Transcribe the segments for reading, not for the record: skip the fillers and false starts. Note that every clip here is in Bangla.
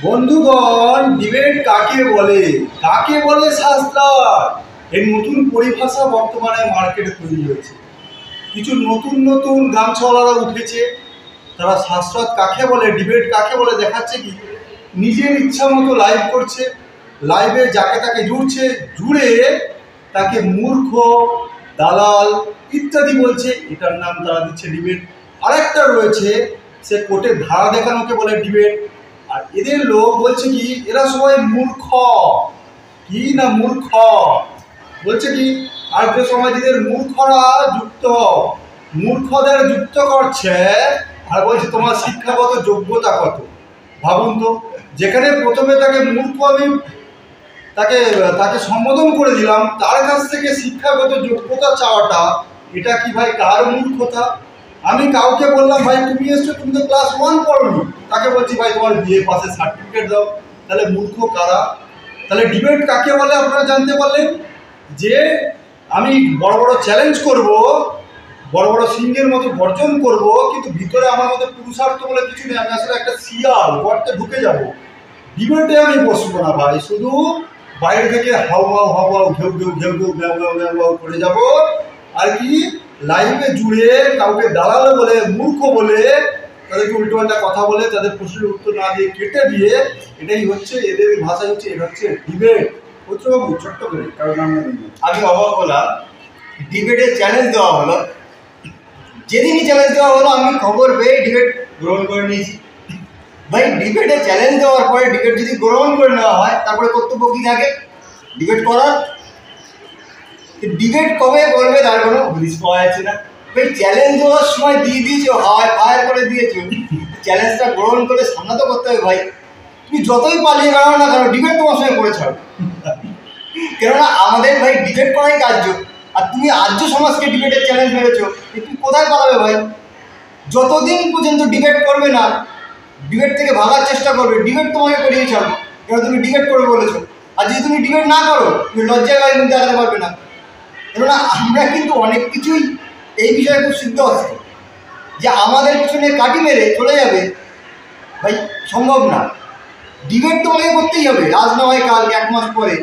বন্ধুগণ, ডিবেট কাকে বলে, কাকে বলে শাস্ত্রার, এর নতুন পরিভাষা বর্তমানে মার্কেটে তৈরি হয়েছে। কিছু নতুন নতুন গামছাওয়ালারা উঠেছে, তারা শাস্ত্রাত কাকে বলে, ডিবেট কাকে বলে দেখাচ্ছে কি নিজের ইচ্ছা মতো লাইভ করছে, লাইভে যাকে তাকে জুড়ে তাকে মূর্খ, দালাল ইত্যাদি বলছে, এটার নাম তারা দিচ্ছে ডিবেট। আরেকটা রয়েছে, সে কোর্টের ধারা দেখানোকে বলে ডিবেট। আর এদের লোক বলছে কি এরা সবাই মূর্খ, কি না মূর্খ বলছে কি, আর যে সমাজের মূর্খরা যুক্ত, মূর্খদের যুক্ত করছে আর বলছে তোমার শিক্ষাগত যোগ্যতা কত। ভাবুন তো, যেখানে প্রথমে তাকে মূর্খ আমি তাকে তাকে সম্বোধন করে দিলাম, তার কাছ থেকে শিক্ষাগত যোগ্যতা চাওয়াটা এটা কি ভাই কার মূর্খতা? আমি কাউকে বললাম ভাই তুমি এসছো, তুমি তো ক্লাস 1 পড়নি, তাকে বলছি ভাই তোমার বিএ পাসের সার্টিফিকেট দাও। তাহলে মূর্খ কারা? তাহলে ডিবেট কাকে বলে আপনারা জানতে পারলেন যে আমি বড় বড় চ্যালেঞ্জ করব, বড় বড় সিংহের মতো গর্জন করব, কিন্তু ভিতরে আমার মধ্যে পুরুষার্থ বলে কিছু নেই, আমি আসলে একটা শিয়াল গর্তে ঢুকে যাব। ডিবেটে আমি বসবো না ভাই, শুধু বাইরে থেকে হাউ হাউ ঘেউ ঘেউ ঘেউ ঘেউ ঘেউ ঘেউ ঘেউ ঘেউ করে যাব। আর কি লাইভে জুড়ে কাউকে দালাল বলে, মূর্খ বলে, তাদেরকে উল্টোপাল্টা কথা বলে, তাদের প্রশ্নের উত্তর না দিয়ে কেটে দিয়ে, এটাই হচ্ছে এদের ভাষায় হচ্ছে, এটা হচ্ছে ডিবেট। বাবু ছোট্ট করে কারণ আমি অবাক হলাম, ডিবেটে চ্যালেঞ্জ দেওয়া হলো, যেদিনই চ্যালেঞ্জ দেওয়া হলো আমি খবর পেয়ে ডিবেট গ্রহণ করে নিয়েছি। ভাই ডিবেটে চ্যালেঞ্জ দেওয়ার পরে ডিবেট যদি গ্রহণ করে নেওয়া হয়, তারপরে কর্তব্য কী থাকে? ডিবেট করার। ডিবেট কবে করবে তার কোনো হদিস পাওয়া যাচ্ছে না। ভাই চ্যালেঞ্জ দেওয়ার সময় দিয়ে দিয়েছো, হাওয়ায় ফায়ার করে দিয়েছো, চ্যালেঞ্জটা গ্রহণ করে সামনে তো করতে হবে ভাই। তুমি যতই পালিয়ে বেড়াও না কেন, ডিবেট তোমার সঙ্গে করে ছাড়ো। কেননা আমাদের ভাই ডিবেট করাই কার্য, আর তুমি আর্য সমাজকে ডিবেটের চ্যালেঞ্জ মেরেছো, তুমি কোথায় পালাবে ভাই? যতদিন পর্যন্ত ডিবেট করবে না, ডিবেট থেকে ভাগার চেষ্টা করবে, ডিবেট তোমাকে করিয়ে ছাড়বো, কেন তুমি ডিবেট করবে বলেছো। আর যদি তুমি ডিবেট না করো, তুমি লজ্জায় গায়ে মুখ দেখাতে পারবে না। কেননা আমরা কিন্তু অনেক কিছুই এই বিষয়ে খুব সিদ্ধ আছে যে আমাদের পিছনে কাটি মেরে চলে যাবে, ভাই সম্ভব না। ডিবেট তোমাকে করতেই হবে, আজ না হয় কাল, 1 মাস পরে,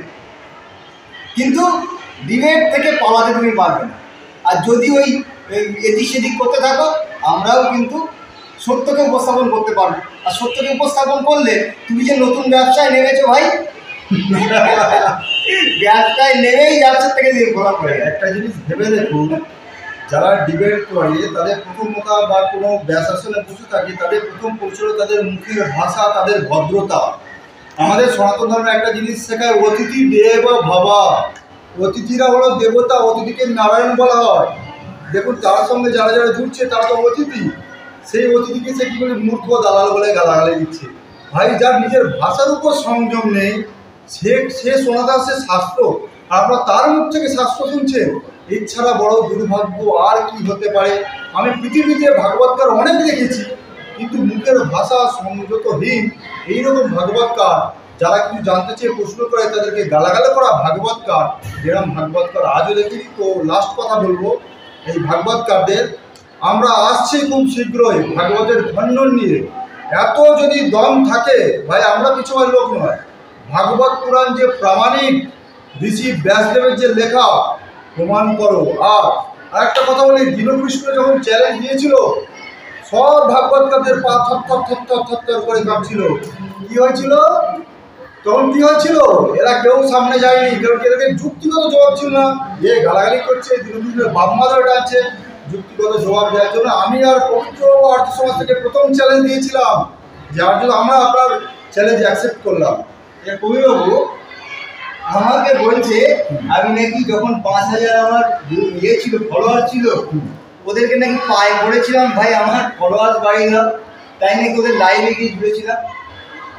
কিন্তু ডিবেট থেকে পালাতে তুমি পারবে না। আর যদি ওই এদিক সেদিক করতে থাকো, আমরাও কিন্তু সত্যকে উপস্থাপন করতে পারবো। আর সত্যকে উপস্থাপন করলে তুমি যে নতুন ব্যবসায় নেমেছো ভাই, ব্যবসায় নেমেই ব্যবসার থেকে দিয়ে ঘোরা পড়ে। একটা জিনিস ভেবে দেখুন, যারা ডিবেট করে তাদের প্রথম কথা বা কোনো ব্যাসাসনে বসে থাকে, তাদের প্রথম পরিচয় তাদের মুখের ভাষা, তাদের ভদ্রতা। আমাদের সনাতন ধর্মে একটা জিনিস শেখায়, অতিথি দেব ভাবা। অতিথিরা হলো দেবতা, অতিথিকে নারায়ণ বলা হয়। দেখুন তার সঙ্গে যারা যারা জুড়ছে তারা তো অতিথি, সেই অতিথিকে সে কী করে মূর্খ দালাল বলে গালাগালি দিচ্ছে। ভাই যার নিজের ভাষার উপর সংযম নেই, সে শোনাতে সে শাস্ত্র, আর আপনারা তার মুখ থেকে শাস্ত্র শুনছেন, এছাড়া বড় দুর্ভাগ্য আর কি হতে পারে? আমি পৃথিবীতে ভাগবতকার অনেক দেখেছি, কিন্তু মুখের ভাষা সংযতহীন এইরকম ভাগবতকার, যারা কিছু জানতে চেয়ে প্রশ্ন করে তাদেরকে গালাগালা করা ভাগবতকার, যেরকম ভাগবতকার আজও দেখিনি। তো লাস্ট কথা বলবো, এই ভাগবতকারদের আমরা আসছি খুব শীঘ্রই ভাগবতের খণ্ডন নিয়ে। এত যদি দম থাকে ভাই, আমরা পিছনের লোক নয়। ভাগবত পুরাণ যে প্রামাণিক, ঋষি ব্যাসদেবের যে লেখা, প্রমাণ করো। আর একটা কথা বলি, দীনকৃষ্ণ যখন চ্যালেঞ্জ দিয়েছিল, সব ভাগবতকারদের পা থর থর থর থর থর থর করে কাঁপছিল। কি হয়েছিল তখন? কি হয়েছিল? এরা কেউ সামনে যায়নি, কারণ এদেরকে যুক্তিগত জবাব ছিল না। যে গালাগালি করছে, দীনকৃষ্ণের বাপমা ধরে ডাকছে, যুক্তিগত জবাব দেওয়ার জন্য আমি আর পবিত্র আর্য সমাজ থেকে প্রথম চ্যালেঞ্জ দিয়েছিলাম, যার জন্য আমরা আপনার চ্যালেঞ্জ অ্যাকসেপ্ট করলাম। কবিবাবু আমাকে বলছে, আমি নাকি যখন 5,000 আমার ইয়ে ছিল, ফলোয়ার ছিল, ওদেরকে নাকি পায়ে পড়েছিলাম, ভাই আমার ফলোয়ার বাড়িয়ে দাও, তাই নাকি ওদের লাইভে গিয়ে জুড়েছিলাম।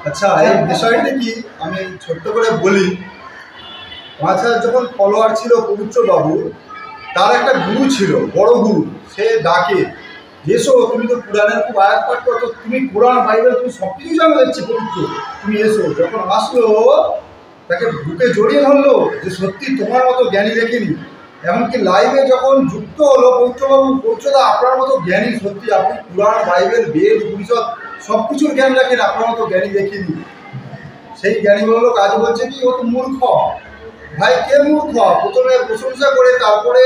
আচ্ছা, এই বিষয়টা কি আমি ছোট্ট করে বলি। 5,000 যখন ফলোয়ার ছিল পবিত্র বাবু, তার একটা গুরু ছিল, বড় গুরু, সে ডাকে, এসো তুমি তো পুরাণের খুব আয়াত পাঠ করো, তুমি কোরআন বাইবেল তুমি সব কিছু জানো দেখছি পবিত্র, তুমি এসো। যখন আসলো তাকে বুকে জড়িয়ে ধরলো যে সত্যি তোমার মতো জ্ঞানী দেখিনি। এমনকি লাইভে যখন যুক্ত হলো পৌত্রবাবু, পৌত্রদা আপনার মতো জ্ঞানী, সত্যি আপনি পুরাণ বাইবেল বেদ উপনিষদ সব কিছুর জ্ঞান রাখেন, আপনার মতো জ্ঞানী দেখিনি। সেই জ্ঞানী লোক আজ বলছে কি ও তো মূর্খ। ভাই কে মূর্খ? প্রথমে প্রশংসা করে তারপরে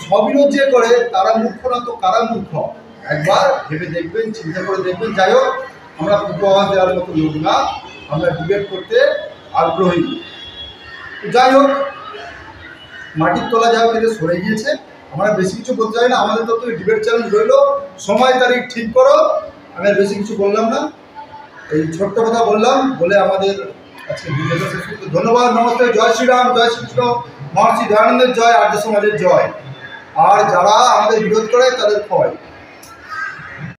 সবিরোধ যে করে তারা মূর্খ না তো কারা মূর্খ? একবার ভেবে দেখবেন, চিন্তা করে দেখবেন। যাই হোক, আমরা পূর্বাভাস দেওয়ার মতো লোক না, আমরা ডিবেট করতে আগ্রহী। যাই হোক, মাটির তলা যাও থেকে সরে গিয়েছে, আমরা বেশি কিছু বলতে চাই না। আমাদের তো ডিবেট চ্যালেঞ্জ রইলো, সময় তারিখ ঠিক করো। আমি আর বেশি কিছু বললাম না, এই ছোট্ট কথা বললাম বলে আমাদের আজকে ভিডিওটা শেষ করতে। ধন্যবাদ, নমস্তে, জয় শ্রীরাম, জয় শ্রীকৃষ্ণ, মহর্ষি দয়ানন্দের জয়, আর্য সমাজের জয়। আর যারা আমাদের বিরোধ করে তাদের ক্ষয়।